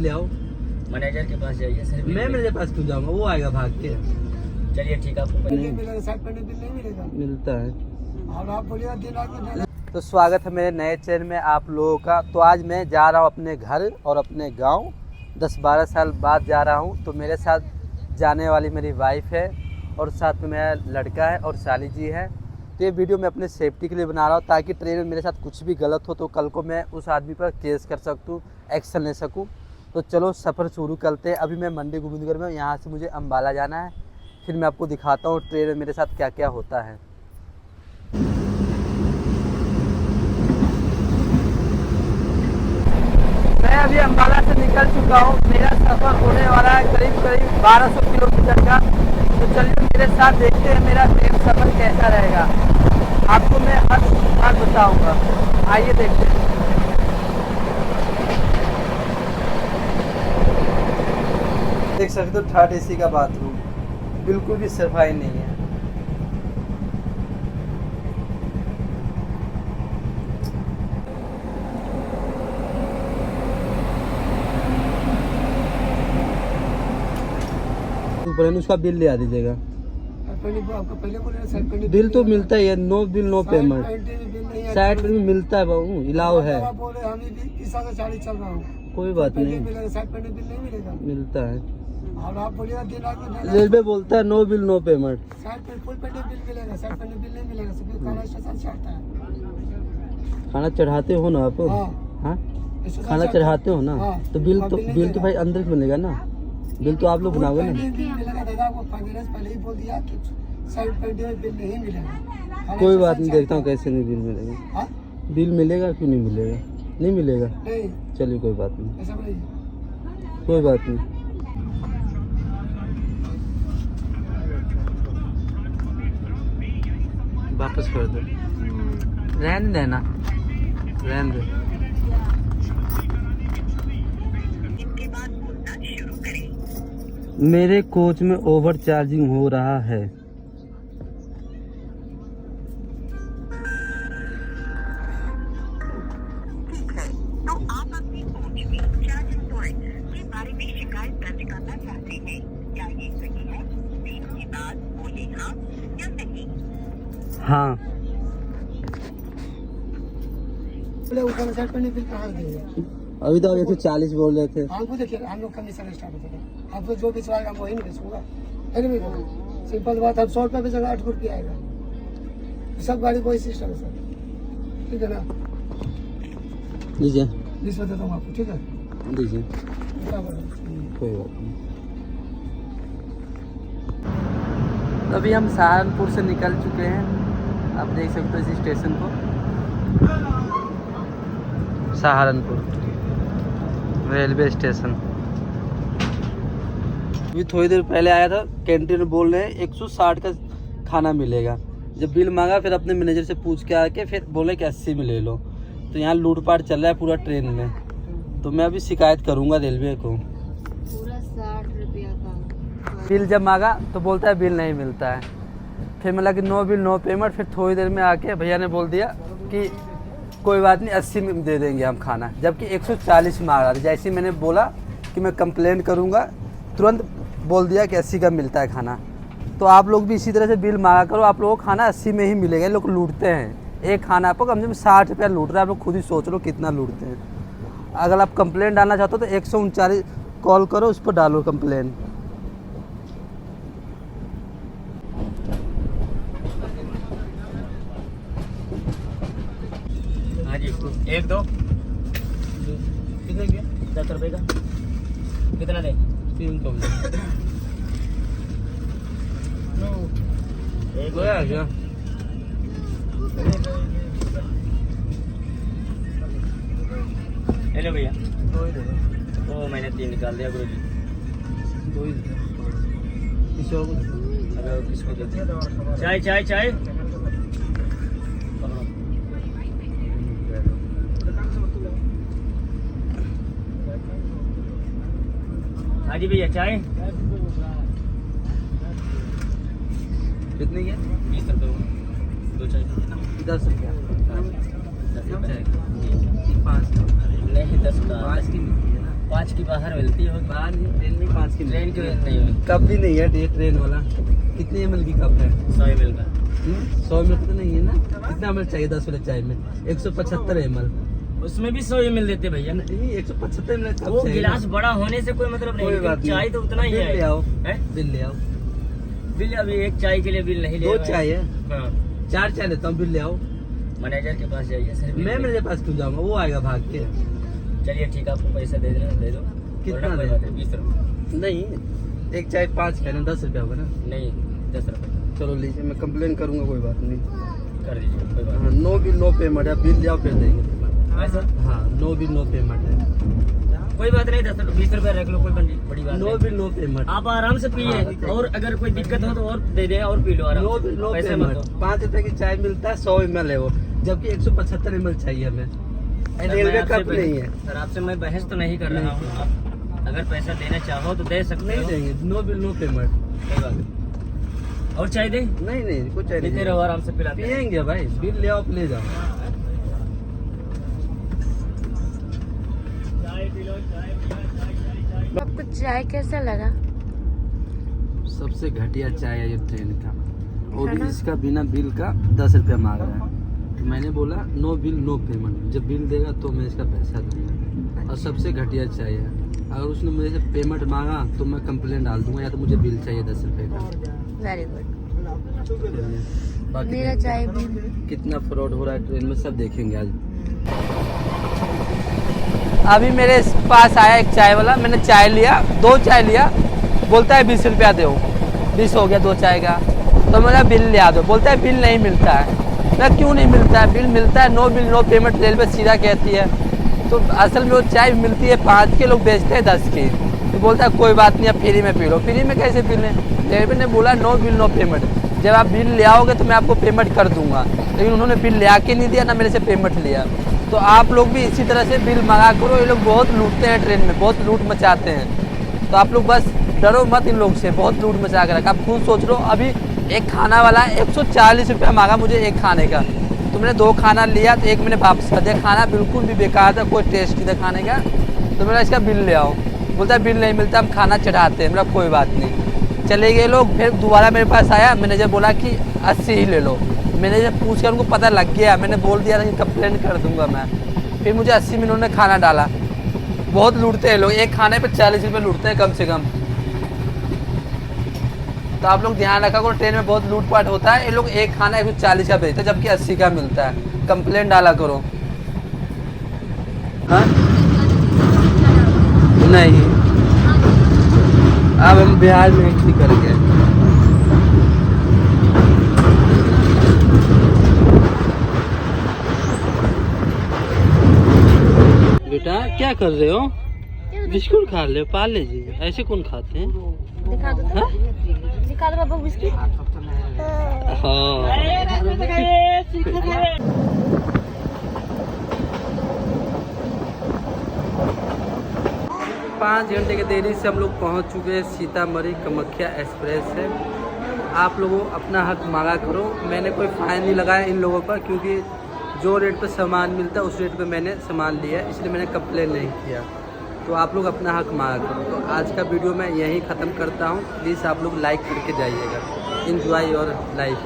ले आओ, मैनेजर के पास जाइए सर। मैं मेरे पास क्यों जाऊंगा, वो आएगा भाग के। चलिए ठीक है, आपको मिलता है। तो स्वागत है मेरे नए चैनल में आप लोगों का। तो आज मैं जा रहा हूँ अपने घर और अपने गांव, 10-12 साल बाद जा रहा हूँ। तो मेरे साथ जाने वाली मेरी वाइफ है और साथ में मेरा लड़का है और साली जी है। तो ये वीडियो मैं अपने सेफ्टी के लिए बना रहा हूँ, ताकि ट्रेन में मेरे साथ कुछ भी गलत हो तो कल को मैं उस आदमी पर केस कर सकूँ, एक्शन ले सकूँ। तो चलो सफ़र शुरू करते हैं। अभी मैं मंडी गोविंदगढ़ में, यहाँ से मुझे अम्बाला जाना है। फिर मैं आपको दिखाता हूँ ट्रेन में मेरे साथ क्या क्या होता है। मैं अभी अम्बाला से निकल चुका हूँ। मेरा सफ़र होने वाला है करीब 1200 किलोमीटर का। तो चलिए मेरे साथ देखते हैं मेरा ट्रेन सफ़र कैसा रहेगा। आपको मैं हर बात बताऊँगा, आइए देखते हैं। देख सकते हो 3rd AC का बाथरूम, बिल्कुल भी सफाई नहीं है। उसका बिल ले आ दीजिएगा। बिल तो मिलता ही है, no bill no payment. Side में मिलता है बाबू, इलाव है। कोई बात नहीं, मिलता है। रेलवे बोलता है नो बिल नो पेमेंट। खाना चढ़ाते हो ना आप? हाँ, खाना चढ़ाते हो ना, तो बिल तो भाई अंदर मिलेगा ना। बिल तो आप लोग बनाओगे ना। कोई बात नहीं, देखता हूँ कैसे नहीं बिल मिलेगा। बिल मिलेगा क्यों नहीं मिलेगा? नहीं मिलेगा, चलिए कोई बात नहीं, कोई बात नहीं। वापस कर दो, रहने देना, रहने दो। मेरे कोच में ओवर चार्जिंग हो रहा है। ठीक है, तो आप अपनी कोच में चार्जिंग पॉइंट के बारे में शिकायत दर्ज करना चाहते हैं। क्या ये सही है? बीच की बात बोले हाँ या नहीं। हाँ, अभी तो 140 बोल रहे थे। हमको देखिए, हम लोग कमीशन स्टार्ट होता है। आपको जो बेचवाएगा वही नहीं बेचूंगा, है नहीं? सिंपल बात है, 100 रुपये बेचेगा 8 रुपये आएगा। सब गाड़ी को सिस्टम है सर, ठीक है ना? लीजिए, 20 देता हूँ आपको, ठीक है? लीजिए, कोई बात नहीं। अभी हम सहारनपुर से निकल चुके हैं। आप देख सकते हो इस स्टेशन को, सहारनपुर रेलवे स्टेशन। अभी थोड़ी देर पहले आया था, कैंटीन में बोल रहे हैं 160 का खाना मिलेगा। जब बिल मांगा फिर अपने मैनेजर से पूछ के आके फिर बोले कि 80 में ले लो। तो यहाँ लूटपाट चल रहा है पूरा ट्रेन में। तो मैं अभी शिकायत करूँगा रेलवे को। पूरा 60 रुपया का बिल जब मांगा तो बोलता है बिल नहीं मिलता है। फिर मैं लगा नो बिल नो पेमेंट। फिर थोड़ी देर में आके भैया ने बोल दिया कि कोई बात नहीं 80 में दे देंगे हम खाना, जबकि 140 मांग रहा था। जैसे ही मैंने बोला कि मैं कंप्लेंट करूँगा, तुरंत बोल दिया कि 80 का मिलता है खाना। तो आप लोग भी इसी तरह से बिल मांगा करो, आप लोगों को खाना 80 में ही मिलेगा। लोग लूटते हैं, एक खाना आपको कम से कम 60 रुपया लूट रहा है। आप लोग खुद ही सोच लो कितना लूटते हैं। अगर आप कंप्लेंट डालना चाहते हो तो 139 कॉल करो, उस पर डालो कंप्लेंट। हाँ जी, एक दो कितने के? 10 रुपये का कितना दे? 3 कम एक गया क्या? ले लो भैया। तो मैंने 3 निकाल दिया गुरु जी। 2 ही किसी और को दे। अगर किसको देते? चाय चाय चाय। हाँ जी भैया, चाय कितने के? 20 रुपये। 2 चाय 10 रुपया। 10 रुपये। 5 नहीं 10 का। 5 की मिलती है ना। 5 की बाहर मिलती है, बाहर नहीं, ट्रेन में 5 की ट्रेन की मिलती नहीं मिलती। कप भी नहीं है ये ट्रेन वाला। कितने ml की कप है? 100 ml का। 100 ml तो नहीं है ना? कितना ml चाहिए 10 वाले चाय में? 175 ml। उसमें भी 100 ml देते भैया। नहीं 175 ml कप वो चाहिए गिलास ना। बड़ा होने से कोई मतलब नहीं, कोई लेकिन बात नहीं। चाय तो उतना ही बिल है। ले आओ, हैं? बिल ले आओ। बिल अभी एक चाय के लिए बिल नहीं ले 2 रहे हैं। चाय है, हाँ, 4 चाय लेता हूँ, बिल ले आओ। मैनेजर के पास जाइए सर। बिल मैं ले- मेरे पास क्यों जाऊंगा, वो आएगा भाग के। चलिए ठीक है, आपको पैसा दे देना, दे दो। कितना वरना कोई दे? बात नहीं, 20 रुपये। नहीं एक चाय 5 का है ना, 10 रुपया होगा ना। नहीं, 10 रुपये चलो लीजिए, मैं कंप्लेन करूंगा, कोई बात नहीं। कर दीजिए, कोई बात हाँ, नो बिल नो पेमेंट है, बिल ले आओ फिर देंगे। नहीं। ऐसा हाँ नो बिल नो पेमेंट है, कोई बात नहीं, 20 रुपये रख लो, कोई बड़ी बात नो नहीं। Bill no payment. आप आराम से पिए, हाँ। और अगर कोई दिक्कत हो तो और दे दें और पी लो आराम नो से। बिल नो पैसे मत पेमेंट। दो। 5 रुपए की चाय मिलता है, 100 ml है वो, जबकि 175 ml चाहिए हमें। सर, मैं रेलवे आपसे कप नहीं है। सर आपसे मैं बहस तो नहीं कर रहा हूँ। आप अगर पैसा देना चाहो तो दे सकते नहीं हो, देंगे, नो बिल नो पेमेंट। कोई बात नहीं। और चाय दे, नहीं नहीं कुछ चाहिए लेते रहो, आराम से पिलाते रहो। पियेंगे भाई, बिल ले आओ, ले जाओ। आपको चाय कैसा लगा? सबसे घटिया चाय है ये ट्रेन का, वो है भी ना? इसका बिना बिल का 10 रुपया मांग रहा है। तो मैंने बोला नो बिल नो पेमेंट, जब बिल देगा तो मैं इसका पैसा दूंगा। और सबसे घटिया चाय है, अगर उसने मेरे से पेमेंट मांगा तो मैं कंप्लेंट डाल दूंगा, या तो मुझे बिल चाहिए 10 रुपये का। Very good. बाकी मेरा चाय भी कितना फ्रॉड हो रहा है ट्रेन में सब देखेंगे आज। अभी मेरे पास आया एक चाय वाला, मैंने चाय लिया, 2 चाय लिया, बोलता है 20 रुपया दो, 20 हो गया 2 चाय का। तो मेरा बिल ले आ दो, बोलता है बिल नहीं मिलता है। मैं क्यों नहीं मिलता है? बिल मिलता है, no bill no payment railway सीधा कहती है। तो असल में वो चाय मिलती है 5 के, लोग बेचते हैं 10 की। तो बोलता है कोई बात नहीं, आप फ्री में पी लो। फ्री में कैसे पी लें? रेलवे ने बोला नो बिल नो पेमेंट, जब आप बिल ले आओगे तो मैं आपको पेमेंट कर दूंगा। लेकिन उन्होंने बिल ले आके नहीं दिया, ना मेरे से पेमेंट लिया। तो आप लोग भी इसी तरह से बिल मंगा करो, ये लोग बहुत लूटते हैं ट्रेन में, बहुत लूट मचाते हैं। तो आप लोग बस डरो मत इन लोग से, बहुत लूट मचा कर रखा। आप खुद सोच लो, अभी एक खाना वाला 140 रुपया मांगा मुझे एक खाने का, तो मैंने 2 खाना लिया, तो एक मैंने वापस कर दिया। खाना बिल्कुल भी बेकार था, कोई टेस्ट नहीं था खाने का। तो मैंने इसका बिल ले आओ, बोलता है बिल नहीं मिलता, हम खाना चढ़ाते हैं। मेरा कोई बात नहीं, चले गए लोग। फिर दोबारा मेरे पास आया, मैनेजर बोला कि 80 ही ले लो। मैनेजर पूछ कर उनको पता लग गया, मैंने बोल दिया था कि कंप्लेन कर दूंगा मैं। फिर मुझे 80 में उन्होंने खाना डाला। बहुत लूटते हैं लोग, एक खाने पे 40 रुपये लूटते हैं कम से कम। तो आप लोग ध्यान रखा करो, ट्रेन में बहुत लूटपाट होता है। ये लोग एक खाना 140 का बेचते हैं, जबकि 80 का मिलता है। कंप्लेन डाला करो। हाँ? नहीं, अब हम बिहार में एंट्री कर गए। बेटा क्या कर रहे हो? बिस्कुट खा रहे हो? पार्ले जी ऐसे कौन खाते हैं? दिखा दो, हाँ? दिखा दो बाबू बिस्किट। हाँ। 5 घंटे की देरी से हम लोग पहुंच चुके हैं सीतामढ़ी कामाख्या एक्सप्रेस है। आप लोगों अपना हक मांगा करो। मैंने कोई फाइन नहीं लगाया इन लोगों पर, क्योंकि जो रेट पर सामान मिलता है उस रेट पर मैंने सामान लिया, इसलिए मैंने कंप्लेन नहीं किया। तो आप लोग अपना हक मांगा करो। तो आज का वीडियो मैं यहीं ख़त्म करता हूँ। प्लीज़ आप लोग लाइक करके जाइएगा। Enjoy your life.